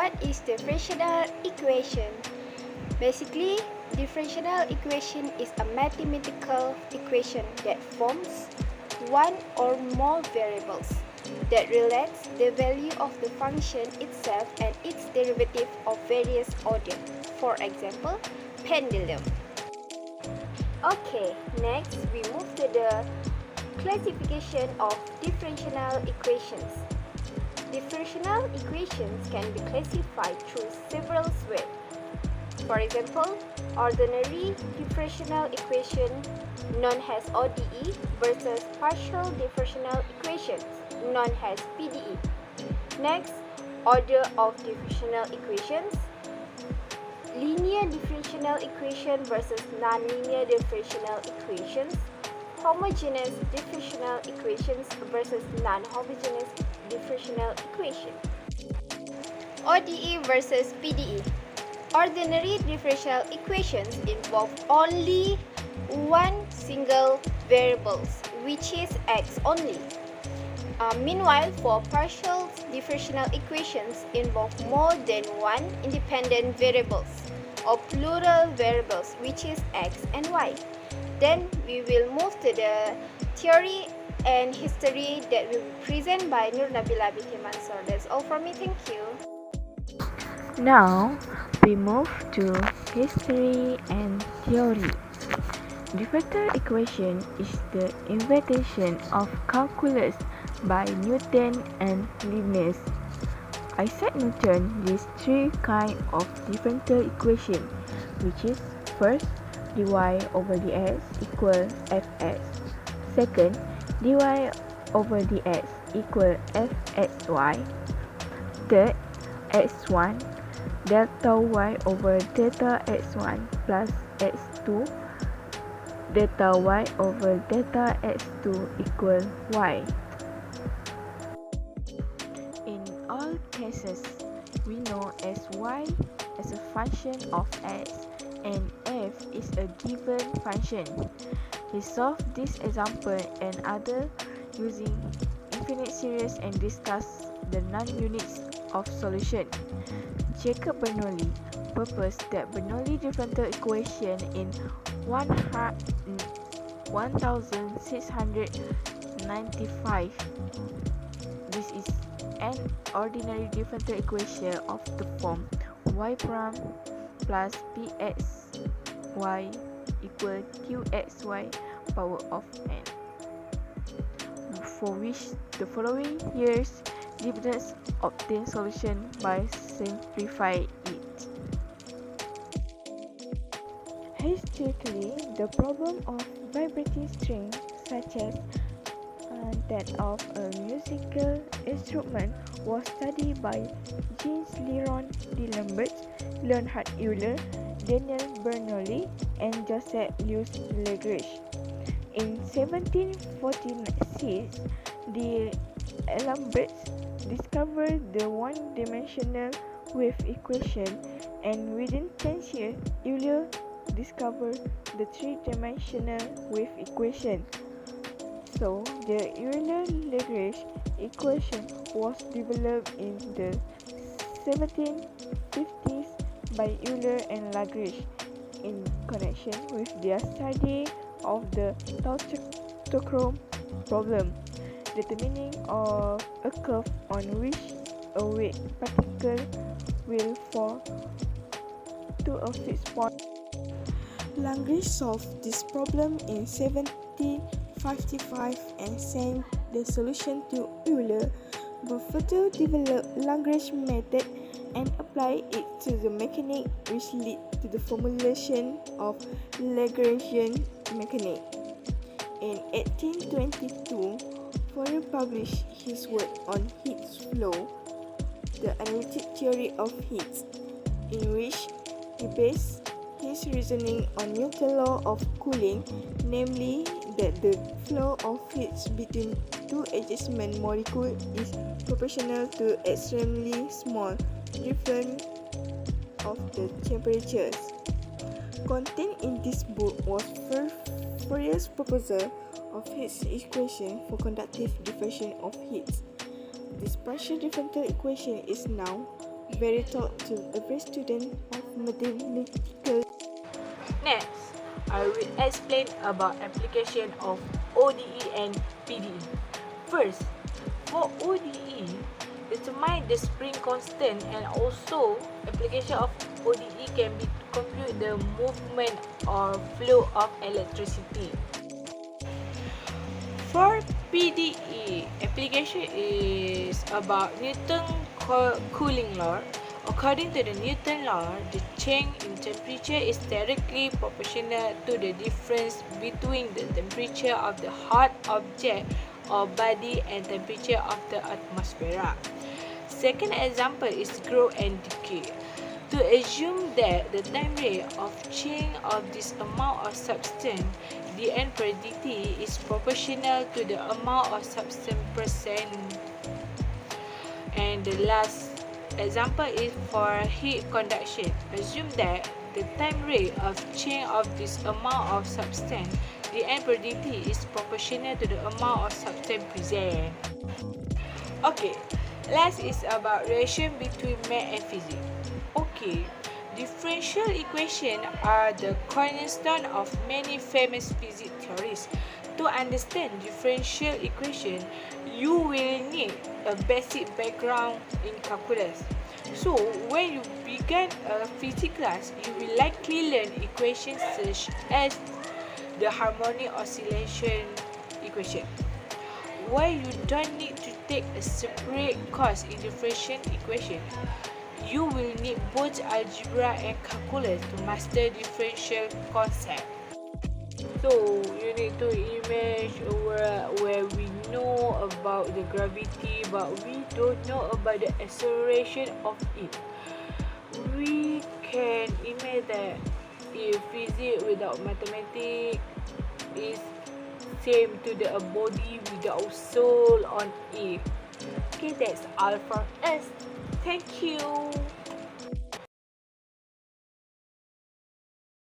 What is differential equation? Basically, differential equation is a mathematical equation that forms one or more variables that relates the value of the function itself and its derivative of various order. For example, pendulum. Okay, next we move to the classification of differential equations. Differential equations can be classified through several ways. For example, ordinary differential equation known as ODE versus partial differential equations known as PDE. Next, order of differential equations. Linear differential equation versus nonlinear differential equations. Homogeneous differential equations versus non-homogeneous differential equation. ODE versus PDE. Ordinary differential equations involve only one single variable, which is x only. Meanwhile, for partial differential equations involve more than one independent variables or plural variables, which is x and y. Then we will move to the theory and history that will be presented by Nur Nabila binti Mansur. That's all from me. Thank you. Now we move to history and theory. Differential equation is the invention of calculus by Newton and Leibniz. Isaac Newton lists three kinds of differential equation, which is first, dy over dx equal fx. Second, dy over dx equal fxy. Third, x1 delta y over delta x1 plus x2 delta y over delta x2 equal y. In all cases, we know as y as a function of x and f is a given function. We solve this example and other using infinite series and discuss the non-units of solution. Jacob Bernoulli proposed that Bernoulli differential equation in 1695. This is an ordinary differential equation of the form y prime plus pxy equal qxy power of n, for which the following years Leibniz obtained solution by simplifying it. Historically, the problem of vibrating string, such as that of a musical instrument, was studied by James Leron D'Alembert, Leonhard Euler, Daniel Bernoulli, and Joseph Louis Lagrange. In 1746, D'Alembert discovered the one-dimensional wave equation, and within 10 years, Euler discovered the three-dimensional wave equation. So, the Euler-Lagrange equation was developed in the 1750s by Euler and Lagrange in connection with their study of the tautochrome problem, determining of a curve on which a wave particle will fall to a fixed point. Lagrange solved this problem in 1755 and sent the solution to Euler, but further developed Lagrange method and applied it to the mechanics, which led to the formulation of Lagrangian mechanics. In 1822, Fourier published his work on heat flow, the analytic theory of heat, in which he based his reasoning on Newton's law of cooling, namely that the flow of heat between two adjacent molecules is proportional to extremely small difference of the temperatures. Contained in this book was Fourier's proposal of his equation for conductive diffusion of heat. This partial differential equation is now very taught to every student of mathematical. Next, I will explain about application of ODE and PDE. First, for ODE, determine the spring constant, and also application of ODE can be to compute the movement or flow of electricity. For PDE, application is about Newton cooling law. According to the Newton law, the change in temperature is directly proportional to the difference between the temperature of the hot object or body and temperature of the atmosphere. Second example is growth and decay. To assume that the time rate of change of this amount of substance, the n per dt is proportional to the amount of substance present. And the last example is for heat conduction. Assume that the time rate of change of this amount of substance, the n per dt is proportional to the amount of substance present. Okay, last is about relation between math and physics. Okay, differential equations are the cornerstone of many famous physics theories. To understand differential equation, you will need a basic background in calculus. So, when you begin a physics class, you will likely learn equations such as the harmonic oscillation equation. While you don't need to take a separate course in differential equation, you will need both algebra and calculus to master differential concept. So, you need to imagine where we know about the gravity but we don't know about the acceleration of it. We can imagine that if physics without mathematics is same to the body without soul on it. Okay, that's all from us. Thank you.